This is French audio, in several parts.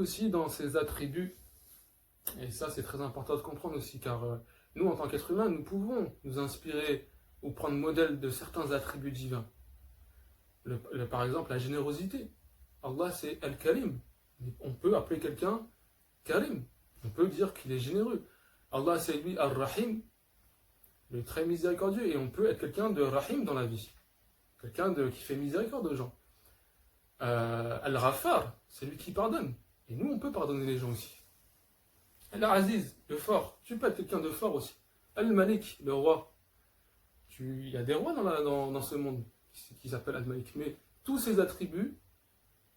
aussi dans ses attributs, et ça c'est très important de comprendre aussi, car nous en tant qu'êtres humains, nous pouvons nous inspirer ou prendre modèle de certains attributs divins. Par exemple, la générosité. Allah c'est Al-Karim. On peut appeler quelqu'un Karim. On peut dire qu'il est généreux. Allah c'est lui Ar-Rahim, le très miséricordieux, et on peut être quelqu'un de Rahim dans la vie. Qui fait miséricorde aux gens. Al-Ghaffar, c'est lui qui pardonne. Et nous, on peut pardonner les gens aussi. Al-Aziz, le fort. Tu peux être quelqu'un de fort aussi. Al-Malik, le roi. Il y a des rois dans ce monde qui s'appellent Al-Malik. Mais tous ces attributs,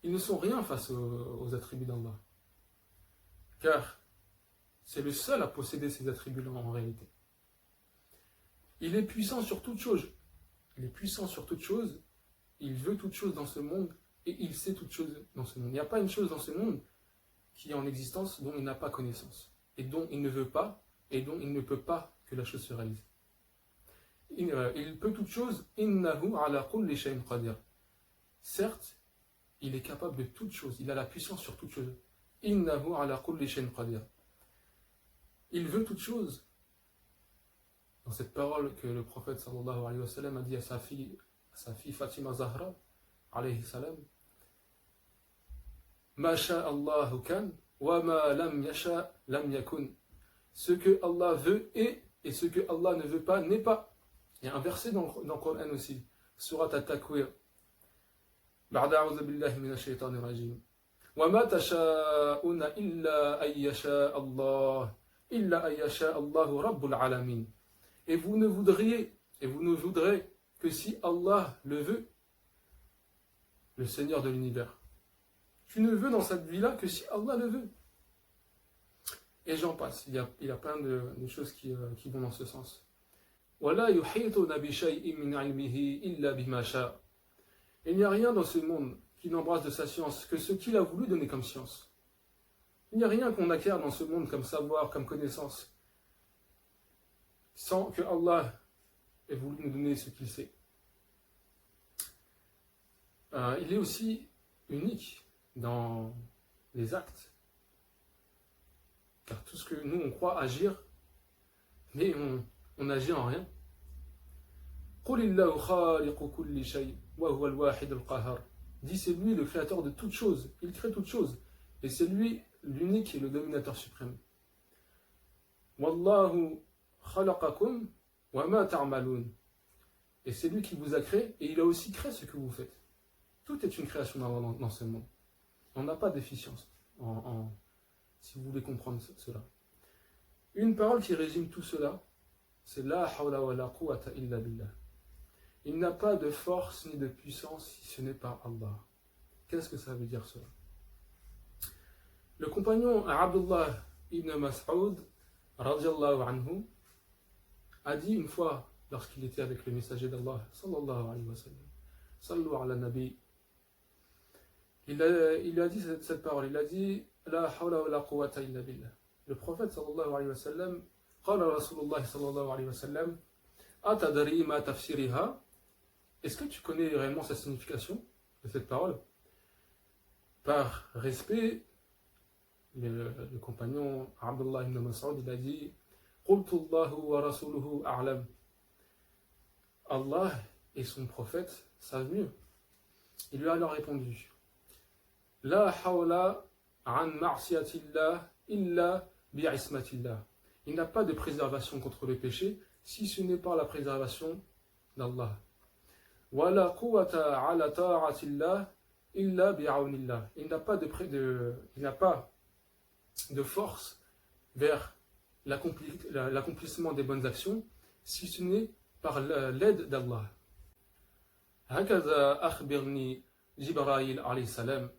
ils ne sont rien face aux attributs d'Allah. Car c'est le seul à posséder ces attributs-là en réalité. Il est puissant sur toute chose. Il est puissant sur toute chose. Il veut toute chose dans ce monde. Et il sait toute chose dans ce monde. Il n'y a pas une chose dans ce monde qui est en existence dont il n'a pas connaissance. Et dont il ne veut pas, et dont il ne peut pas que la chose se réalise. Il peut toute chose. Innahu ala kulli shay'in qadir. Certes, il est capable de toute chose. Il a la puissance sur toute chose. Innahu ala kulli shay'in qadir. Il veut toute chose. Dans cette parole que le prophète sallallahu alayhi wa sallam a dit à sa fille Fatima Zahra, alayhi salam, Ma sha'Allahu kan, wa ma lam yasha lam yakun. Ce que Allah veut est, et ce que Allah ne veut pas n'est pas. Il y a un verset dans le Coran aussi, Surat At-Takwir. Ba'da a'udhu billahi minash shaitanir rajim. Wa ma tasha'una illa ay yasha Allah, illa ay yasha Allahu rabbul alamin. Et vous ne voudrez que si Allah le veut, le Seigneur de l'univers. Tu ne veux dans cette vie-là que si Allah le veut. Et j'en passe. Il y a plein de choses qui vont dans ce sens. وَلَا يُحِيطُونَ بِشَيْءٍ مِّنْ عِلْمِهِ إِلَّا بِمَا شَاءَ. Il n'y a rien dans ce monde qui n'embrasse de sa science que ce qu'il a voulu donner comme science. Il n'y a rien qu'on acquiert dans ce monde comme savoir, comme connaissance, sans que Allah ait voulu nous donner ce qu'il sait. Il est aussi unique dans les actes. Car tout ce que nous on croit agir, mais on agit en rien. Dit c'est lui le créateur de toutes choses. Il crée toutes choses. Et c'est lui l'unique et le dominateur suprême. Wallahu khalaqakum wa ma ta'malun. Et c'est lui qui vous a créé et il a aussi créé ce que vous faites. Tout est une création dans ce monde. On n'a pas d'efficience si vous voulez comprendre cela. Une parole qui résume tout cela, c'est la hawla wa la quwwata illa billah. Il n'a pas de force ni de puissance si ce n'est pas Allah. Qu'est-ce que ça veut dire cela? Le compagnon Abdullah ibn Mas'ud radiyallahu anhu a dit une fois lorsqu'il était avec le messager d'Allah sallallahu alayhi wa sallam, sallu ala nabi, il a dit cette parole, il a dit la hawla wa la quwwata illa billah. Le prophète sallallahu alayhi wa sallam, qala rasulullah sallallahu alayhi wa sallam, atadri ma tafsiriha. Est-ce que tu connais réellement sa signification de cette parole? Par respect, le compagnon Abdullah ibn Mas'ud, il a dit qultu Allahu wa rasuluhu a'lam. Allah et son prophète savent mieux. Il lui a alors répondu La hawla an ma'siyatillah illa bi'ismatillah. Il n'a pas de préservation contre le péché si ce n'est pas la préservation d'Allah. Wa la quwwata ala ta'atillah illa bi'awnillah. Il n'a pas de force vers l'accomplissement des bonnes actions si ce n'est par l'aide d'Allah. Hakaza akhbirni Jibril alayhi salam.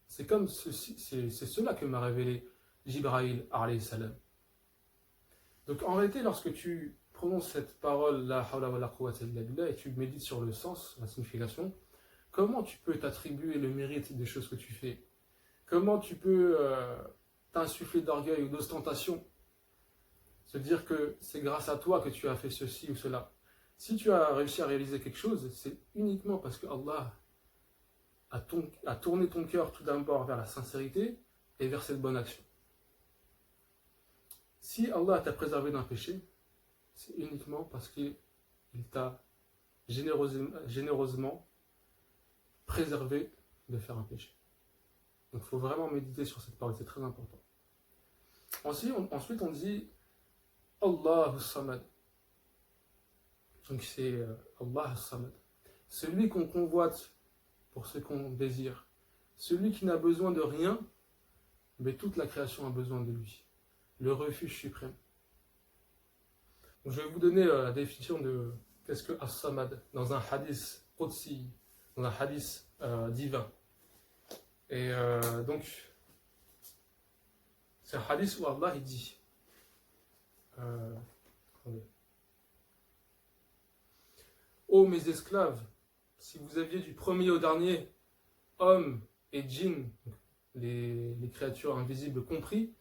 C'est cela que m'a révélé Jibril alayhi salam. Donc en réalité, lorsque tu prononces cette parole la hawla wa la quwwata illa billah et tu médites sur le sens, la signification, comment tu peux t'attribuer le mérite des choses que tu fais? Comment tu peux t'insuffler d'orgueil ou d'ostentation? Se dire que c'est grâce à toi que tu as fait ceci ou cela. Si tu as réussi à réaliser quelque chose, c'est uniquement parce que Allah a tourné ton cœur tout d'abord vers la sincérité et vers cette bonne action. Si Allah t'a préservé d'un péché, c'est uniquement parce qu'il t'a généreusement préservé de faire un péché. Donc il faut vraiment méditer sur cette parole, c'est très important. Ensuite on dit Allahu Samad. Donc c'est Allah Samad. Celui qu'on convoite pour ce qu'on désire. Celui qui n'a besoin de rien, mais toute la création a besoin de lui. Le refuge suprême. Donc, je vais vous donner la définition de qu'est-ce que As-Samad dans un hadith Qudsi, dans un hadith divin. Et donc, c'est un hadith où Allah il dit ô mes esclaves, si vous aviez du premier au dernier, hommes et djinns, les créatures invisibles compris,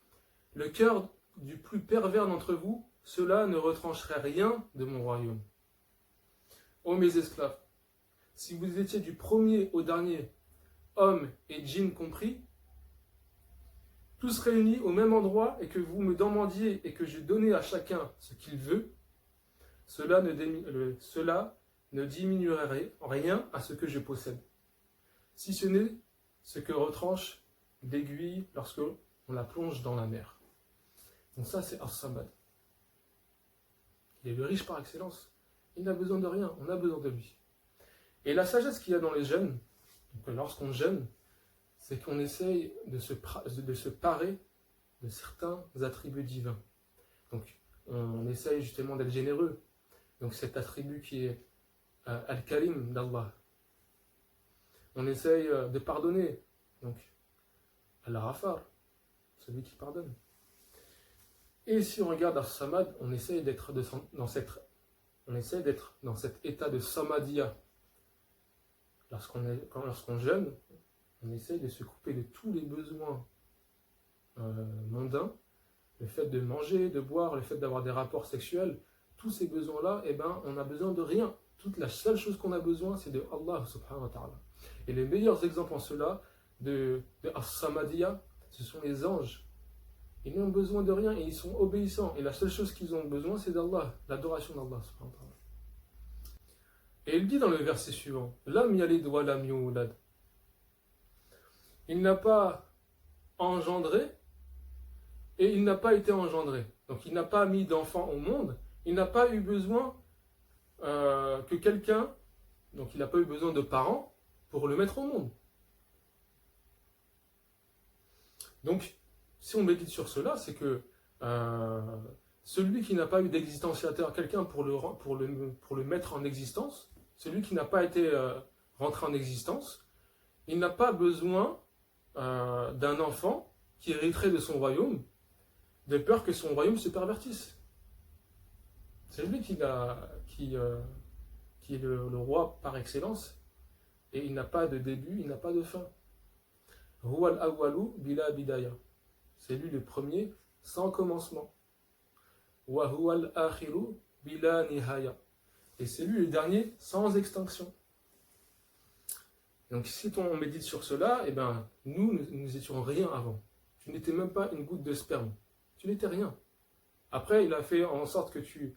le cœur du plus pervers d'entre vous, cela ne retrancherait rien de mon royaume. Ô mes esclaves, si vous étiez du premier au dernier, hommes et djinns compris, tous réunis au même endroit et que vous me demandiez et que je donnais à chacun ce qu'il veut, cela ne diminuerait rien à ce que je possède, si ce n'est ce que retranche l'aiguille lorsque on la plonge dans la mer. Donc ça c'est As-Samad. Il est le riche par excellence. Il n'a besoin de rien, on a besoin de lui. Et la sagesse qu'il y a dans les jeûnes, lorsqu'on jeûne, c'est qu'on essaye de se parer de certains attributs divins. Donc on essaye justement d'être généreux. Donc cet attribut qui est Al-Karim d'Allah. On essaye de pardonner. Donc Al-Ghafar, celui qui pardonne. Et si on regarde As-Samad, on essaye d'être dans cet état de Samadiyya. Lorsqu'on jeûne, on essaye de se couper de tous les besoins mondains, le fait de manger, de boire, le fait d'avoir des rapports sexuels, tous ces besoins-là, on n'a besoin de rien. Toute la seule chose qu'on a besoin, c'est de Allah subhanahu wa ta'ala. Et les meilleurs exemples en cela, de As-Samadiyya, ce sont les anges. Ils n'ont besoin de rien et ils sont obéissants. Et la seule chose qu'ils ont besoin, c'est d'Allah, l'adoration d'Allah subhanahu wa ta'ala. Et il dit dans le verset suivant, Lam yalid wa lam yulad. Il n'a pas engendré et il n'a pas été engendré. Donc il n'a pas mis d'enfant au monde. Il n'a pas eu besoin que quelqu'un, donc il n'a pas eu besoin de parents pour le mettre au monde. Donc, si on médite sur cela, c'est que celui qui n'a pas eu d'existenciateur, quelqu'un pour le mettre en existence, celui qui n'a pas été rentré en existence, il n'a pas besoin d'un enfant qui hériterait de son royaume, de peur que son royaume se pervertisse. C'est lui qui est le roi par excellence, et il n'a pas de début, il n'a pas de fin. Huwa al-awwalu bila bidaya. C'est lui le premier sans commencement. Wa huwa al-akhiru bila nihaya. Et c'est lui le dernier sans extinction. Donc si on médite sur cela, nous étions rien avant. Tu n'étais même pas une goutte de sperme. Tu n'étais rien. Après, il a fait en sorte que tu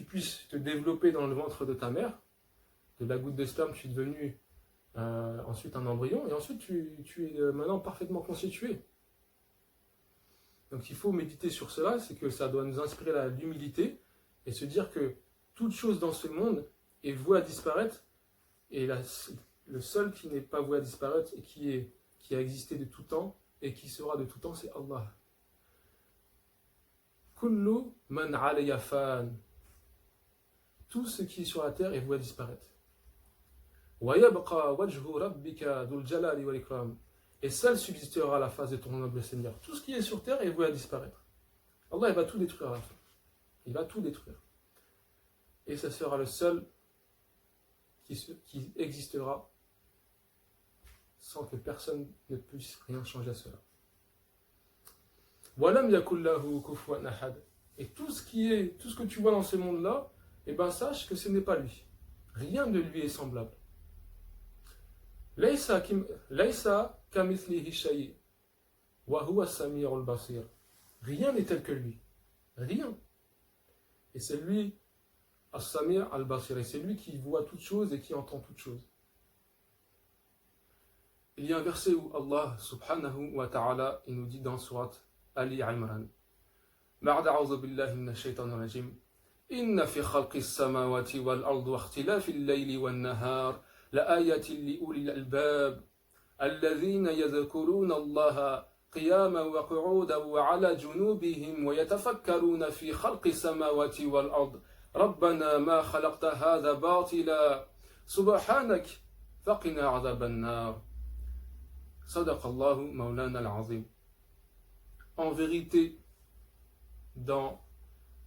puisses te développer dans le ventre de ta mère. De la goutte de sperme, tu es devenu ensuite un embryon, et ensuite tu es maintenant parfaitement constitué. Donc il faut méditer sur cela, c'est que ça doit nous inspirer l'humilité, et se dire que toute chose dans ce monde est vouée à disparaître, et le seul qui n'est pas voué à disparaître, et qui a existé de tout temps, et qui sera de tout temps, c'est Allah. Kullu man alayya fan. Tout ce qui est sur la terre est voué à disparaître. Et seul subsistera la face de ton noble Seigneur. Tout ce qui est sur terre est voué à disparaître. Allah il va tout détruire à la fin. Il va tout détruire. Et ce sera le seul qui existera sans que personne ne puisse rien changer à cela. Et tout ce que tu vois dans ce monde-là, sache que ce n'est pas lui. Rien de lui est semblable. Laysa kamithlihi shay wa huwa as-sami'ul basir. Rien n'est tel que lui. Rien. Et c'est lui, as-sami' al-basir, et c'est lui qui voit toutes choses et qui entend toutes choses. Il y a un verset où Allah subhanahu wa ta'ala il nous dit dans surat Ali Imran, بعد أعوذ بالله من الشيطان الرجيم إن في خلق السماوات والأرض واختلاف الليل والنهار لآية لأولي الألباب الذين يذكرون الله قياما وقعودا وعلى جنوبهم ويتفكرون في خلق السماوات والأرض ربنا ما خلقت هذا باطلا سبحانك فقنا عذاب النار صدق الله مولانا العظيم. En vérité, dans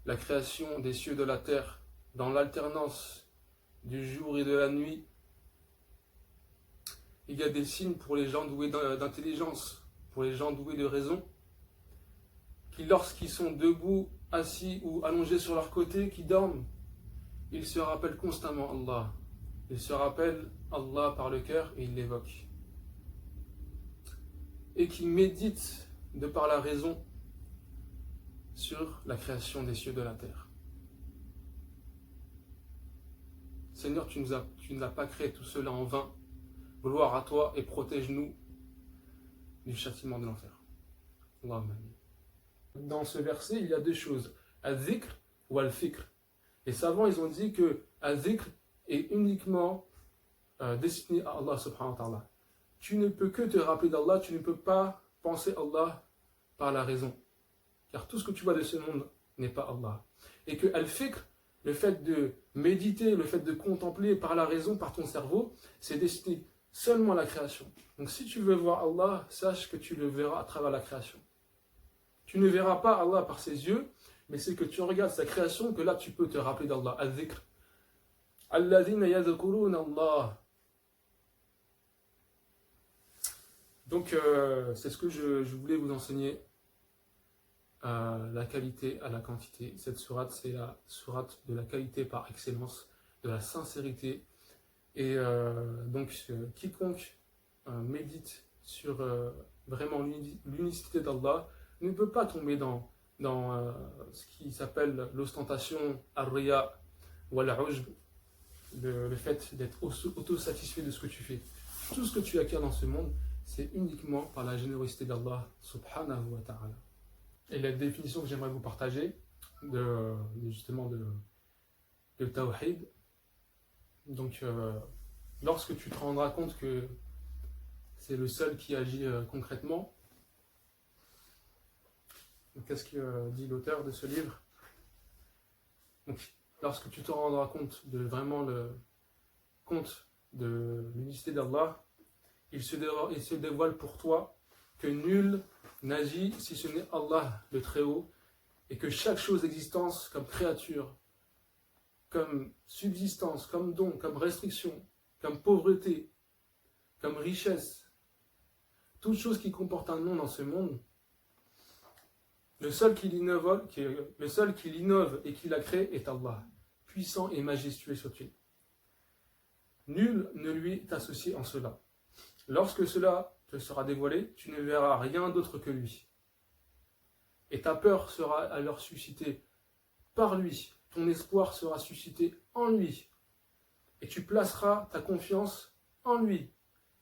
la création des cieux et de la terre, dans l'alternance du jour et de la nuit, il y a des signes pour les gens doués d'intelligence, pour les gens doués de raison, qui lorsqu'ils sont debout, assis ou allongés sur leur côté, qui dorment, ils se rappellent constamment Allah. Ils se rappellent Allah par le cœur et ils l'évoquent. Et qui méditent de par la raison sur la création des cieux et de la terre. Seigneur, tu ne l'as pas créé tout cela en vain. Gloire à toi et protège-nous du châtiment de l'enfer. Allahumma amin. Dans ce verset, il y a deux choses, al-zikr ou al-fikr. Les savants, ils ont dit que al-zikr est uniquement destiné à Allah subhanahu wa ta'ala. Tu ne peux que te rappeler d'Allah, tu ne peux pas penser Allah par la raison. Car tout ce que tu vois de ce monde n'est pas Allah. Et que al-fikr, le fait de méditer, le fait de contempler par la raison, par ton cerveau, c'est destiné seulement à la création. Donc si tu veux voir Allah, sache que tu le verras à travers la création. Tu ne verras pas Allah par ses yeux, mais c'est que tu regardes sa création que là tu peux te rappeler d'Allah. Al-zikr. Alladhina yadhkuruna Allah. Donc c'est ce que je voulais vous enseigner. La qualité à la quantité. Cette sourate, c'est la sourate de la qualité par excellence, de la sincérité. Et donc, quiconque médite sur vraiment l'unicité d'Allah ne peut pas tomber dans ce qui s'appelle l'ostentation, ar-riya ou al-ujb, le fait d'être autosatisfait de ce que tu fais. Tout ce que tu acquiers dans ce monde, c'est uniquement par la générosité d'Allah subhanahu wa ta'ala. Et la définition que j'aimerais vous partager justement de Tawhid, donc lorsque tu te rendras compte que c'est le seul qui agit concrètement, qu'est-ce que dit l'auteur de ce livre? Donc, lorsque tu te rendras compte de vraiment de l'unicité d'Allah, il se dévoile pour toi que nul n'agit si ce n'est Allah le Très-Haut, et que chaque chose existence comme créature, comme subsistance, comme don, comme restriction, comme pauvreté, comme richesse, toute chose qui comporte un nom dans ce monde, le seul qui l'innove et qui l'a créé est Allah, puissant et majestueux sur-il. Nul ne lui est associé en cela. Lorsque cela te sera dévoilé, tu ne verras rien d'autre que lui. Et ta peur sera alors suscitée par lui. Ton espoir sera suscité en lui. Et tu placeras ta confiance en lui.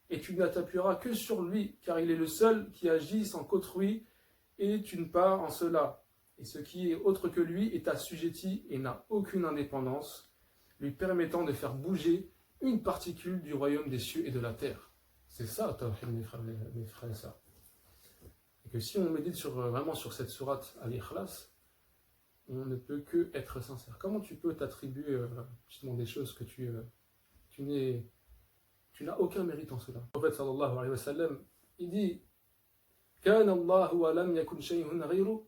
Et tu ne t'appuieras que sur lui, car il est le seul qui agit sans qu'autrui ait une part en cela. Et ce qui est autre que lui est assujetti et n'a aucune indépendance, lui permettant de faire bouger une particule du royaume des cieux et de la terre. C'est ça, Tawhid, mes frères et sœurs. Et que si on médite vraiment sur cette sourate Al-Ikhlas, on ne peut que être sincère. Comment tu peux t'attribuer justement des choses que tu n'as aucun mérite en cela? Le prophète sallallahu alayhi wa sallam, il dit كان الله ولم يكن شيء غيره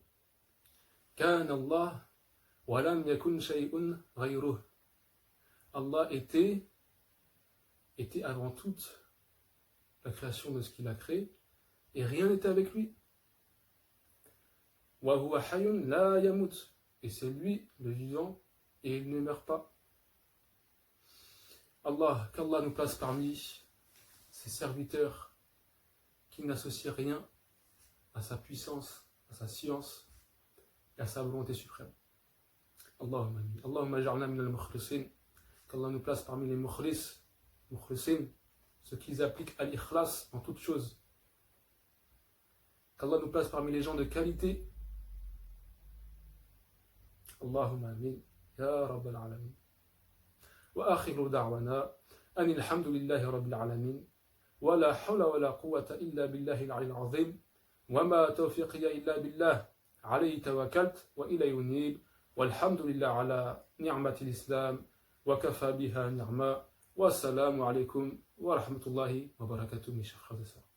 كان الله ولم يكن شيء غيره. Allah était avant toute la création de ce qu'il a créé, et rien n'était avec lui. وَهُوَ حَيٌّ لَا يَمُوتُ. Et c'est lui, le vivant, et il ne meurt pas. Qu'Allah nous place parmi ses serviteurs qui n'associent rien à sa puissance, à sa science et à sa volonté suprême. Allahumma amin. Allahumma ja'alna min al-mukhlisin. Qu'Allah nous place parmi les mukhlisin, ceux qui appliquent à l'ikhlas en toutes choses. Qu'Allah nous place parmi les gens de qualité. Allahumma amin. Ya Rabbal alamin. Wa akhiru da'wana anil hamdulillahi rabbil alamin. Wa la hawla wa la quwwata illa billahi al-'ali al-'azim. Wa ma tawfiqiya illa billah. Alayhi tawakkaltu wa ilayhi unib. Walhamdulillah ala ni'mati al-islam. Wa kafa biha ni'ma. Wassalamu alaykum wa rahmatullahi wa barakatuh, mes chers frères et sœurs.